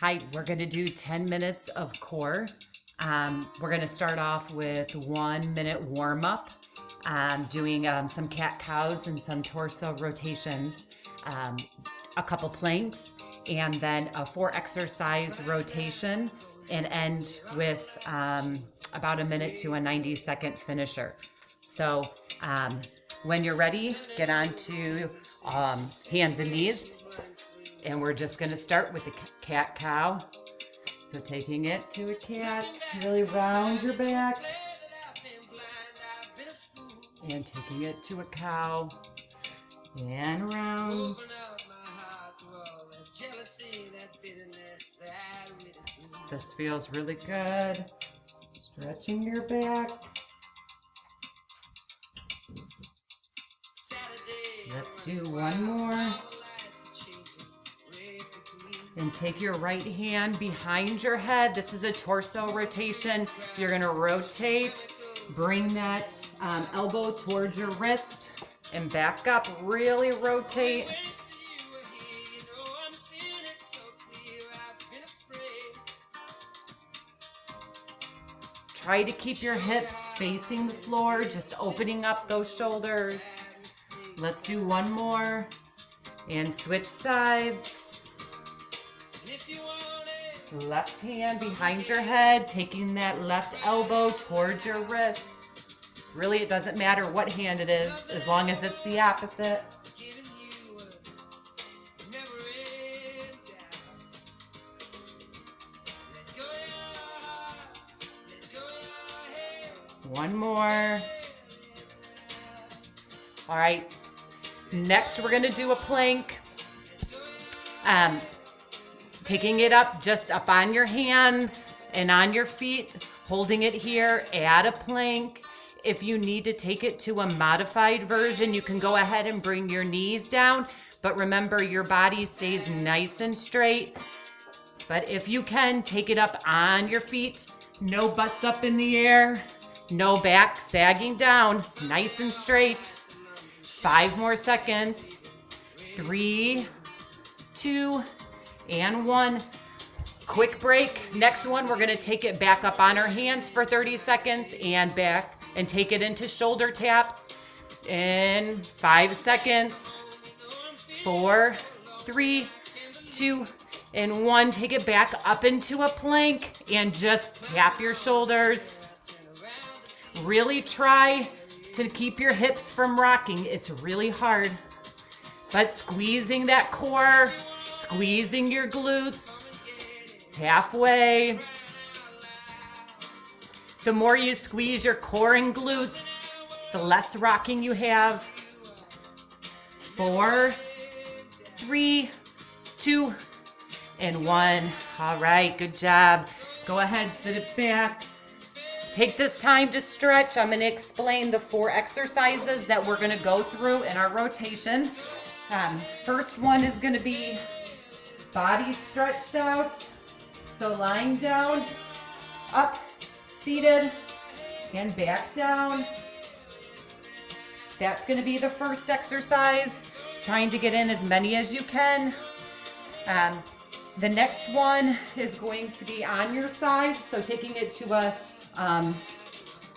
Hi, we're going to do 10 minutes of core. We're going to start off with 1 minute warm up, doing some cat cows and some torso rotations, a couple planks, and then a 4 exercise rotation, and end with about a minute to a 90-second finisher. So when you're ready, get onto hands and knees. And we're just going to start with the cat cow. So taking it to a cat, really round your back. And taking it to a cow. And round. This feels really good. Stretching your back. Let's do one more. And take your right hand behind your head. This is a torso rotation. You're gonna rotate, bring that elbow towards your wrist and back up, really rotate. Try to keep your hips facing the floor, just opening up those shoulders. Let's do one more and switch sides. Left hand behind your head, taking that left elbow towards your wrist. Really, it doesn't matter what hand it is, as long as it's the opposite. One more. All right. Next, we're going to do a plank. Taking it up, just up on your hands and on your feet, holding it here, add a plank. If you need to take it to a modified version, you can go ahead and bring your knees down, but remember your body stays nice and straight. But if you can, take it up on your feet, no butts up in the air, no back sagging down, nice and straight. 5 more seconds. 3, 2, and 1. Quick break. Next one, we're going to take it back up on our hands for 30 seconds and back and take it into shoulder taps in 5 seconds. 4, 3, 2, and 1. Take it back up into a plank and just tap your shoulders. Really try to keep your hips from rocking. It's really hard, but squeezing that core, squeezing your glutes, halfway. The more you squeeze your core and glutes, the less rocking you have. 4, 3, 2, and 1. All right, good job. Go ahead, sit it back. Take this time to stretch. I'm going to explain the 4 exercises that we're going to go through in our rotation. First one is going to be body stretched out. So lying down, up, seated, and back down. That's going to be the first exercise. Trying to get in as many as you can. The next one is going to be on your side. So taking it to a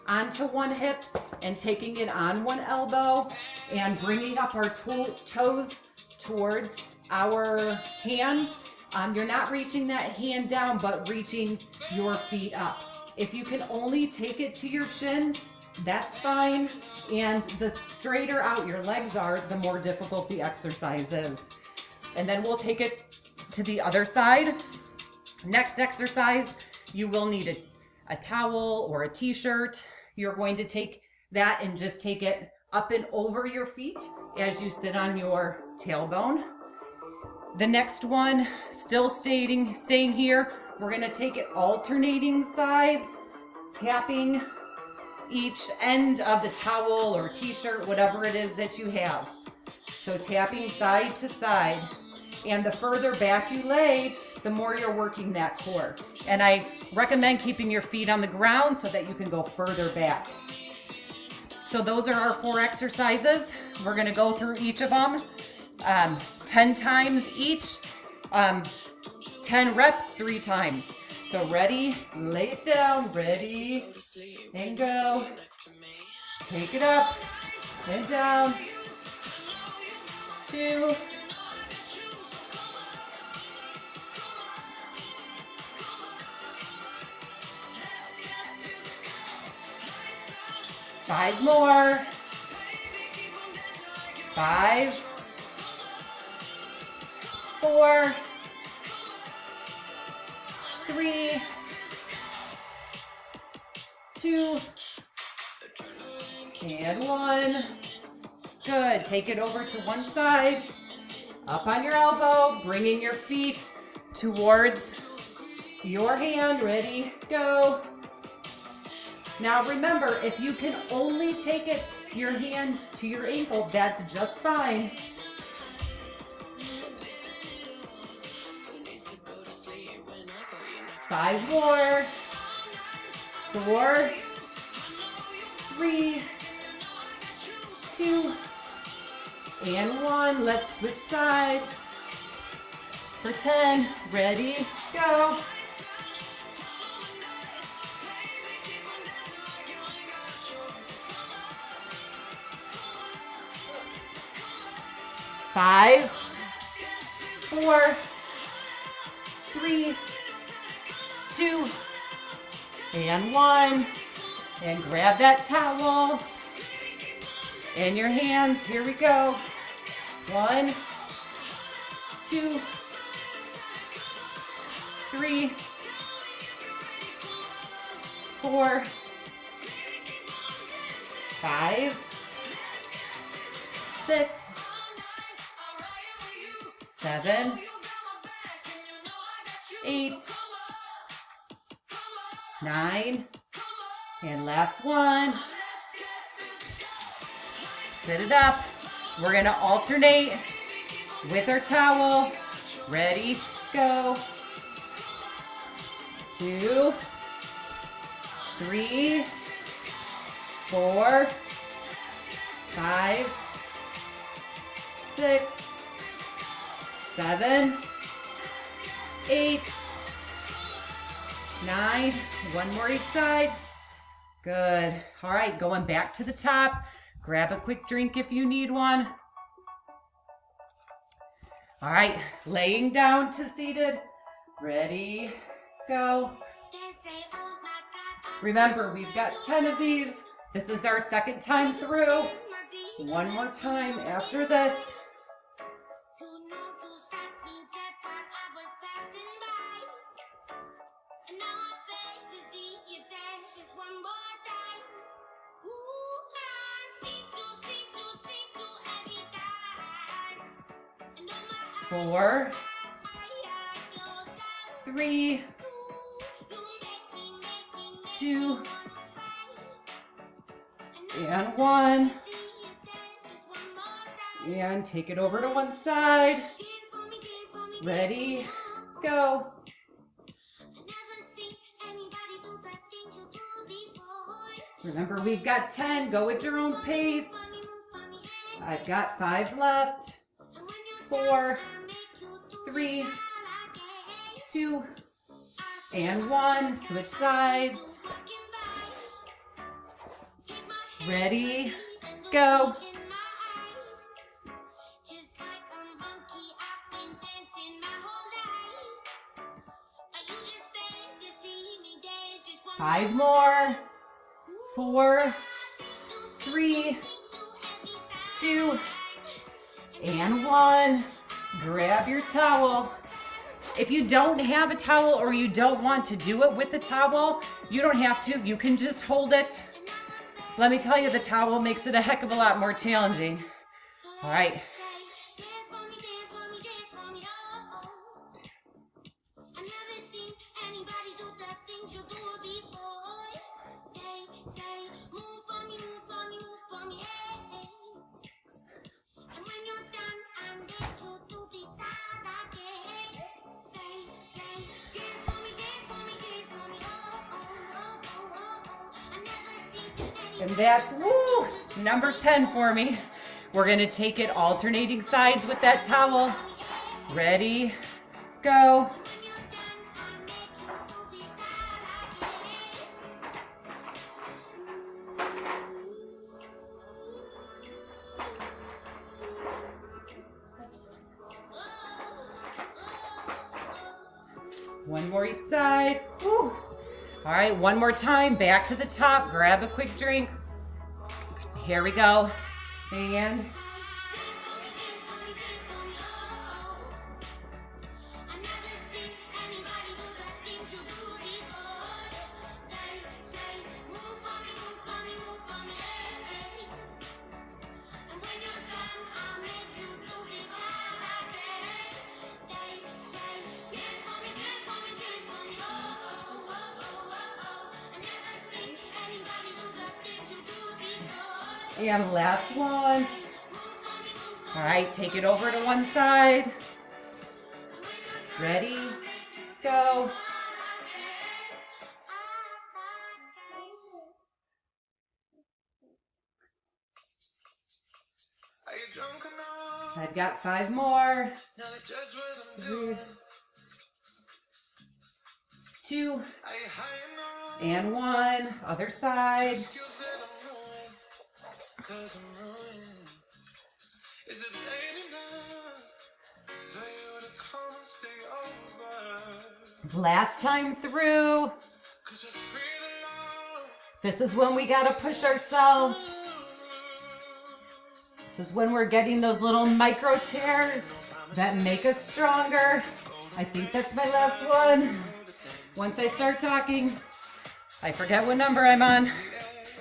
onto one hip and taking it on one elbow and bringing up our toes towards our hand. You're not reaching that hand down, but reaching your feet up. If you can only take it to your shins, that's fine. And the straighter out your legs are, the more difficult the exercise is. And then we'll take it to the other side. Next exercise, you will need a towel or a t-shirt. You're going to take that and just take it up and over your feet as you sit on your tailbone. The next one, still staying here, we're going to take it alternating sides, tapping each end of the towel or t-shirt, whatever it is that you have. So tapping side to side. And the further back you lay, the more you're working that core. And I recommend keeping your feet on the ground so that you can go further back. So those are our 4 exercises. We're going to go through each of them 10 times each. 10 reps 3 times. So ready, lay it down, ready, and go. Take it up and down. 2. 5 more. 5. 4. 3. 2. And 1. Good. Take it over to one side. Up on your elbow, bringing your feet towards your hand. Ready, go. Now remember, if you can only take your hand to your ankle, that's just fine. Five more. 4, 3, 2, and 1. Let's switch sides. For 10, ready, go. Five, 4, 3, 2, and 1. And grab that towel in your hands. Here we go. 1, 2, 3, 4, 5, 6, 7, 8, 9, and last one. Sit it up. We're going to alternate with our towel. Ready, go. 2, 3, 4, 5, 6, 7, 8, 9. One more each side. Good. All right, going back to the top. Grab a quick drink if you need one. All right, laying down to seated. Ready, go. Remember, we've got 10 of these. This is our second time through. One more time after this. Four, 3, 2, and 1. And take it over to one side. Ready, go. Remember, we've got 10. Go at your own pace. I've got 5 left. 4, 3, 2, and 1. Switch sides. Ready, go. Five more. 4, 3, 2, and 1. Grab your towel. If you don't have a towel or you don't want to do it with the towel, you don't have to. You can just hold it. Let me tell you, the towel makes it a heck of a lot more challenging. All right. And that's, woo, number 10 for me. We're gonna take it alternating sides with that towel. Ready, Go. One more each side. Woo. All right, one more time. Back to the top. Grab a quick drink. Here we go. And last one. All right, take it over to one side. Ready, go. I've got 5 more. 3, 2, and 1. Other side. Last time through. This is when we gotta push ourselves. This is when we're getting those little micro tears that make us stronger. I think that's my last one. Once I start talking, I forget what number I'm on.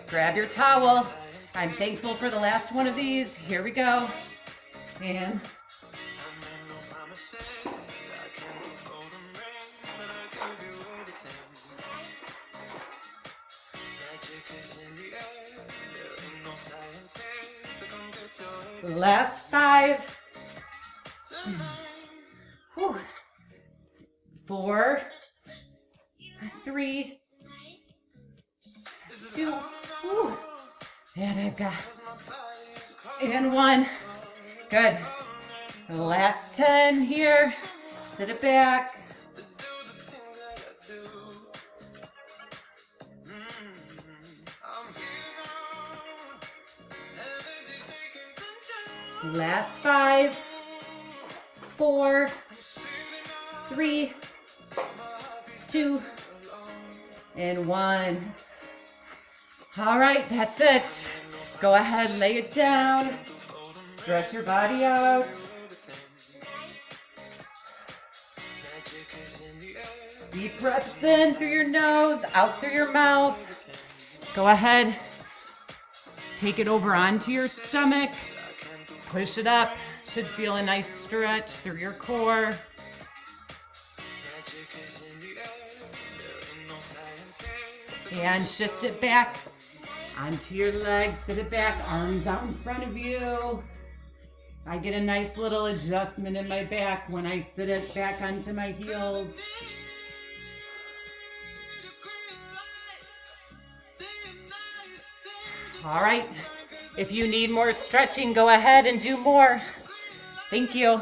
Grab your towel. I'm thankful for the last one of these. Here we go. And last 5. 4, 3, 2, and I've got, and 1. Good. The last 10 here. Sit it back. Last 5, 4, 3, 2, and 1. All right, that's it. Go ahead, lay it down. Stretch your body out. Deep breaths in through your nose, out through your mouth. Go ahead. Take it over onto your stomach. Push it up. Should feel a nice stretch through your core. And shift it back onto your legs. Sit it back, arms out in front of you. I get a nice little adjustment in my back when I sit it back onto my heels. All right. If you need more stretching, go ahead and do more. Thank you.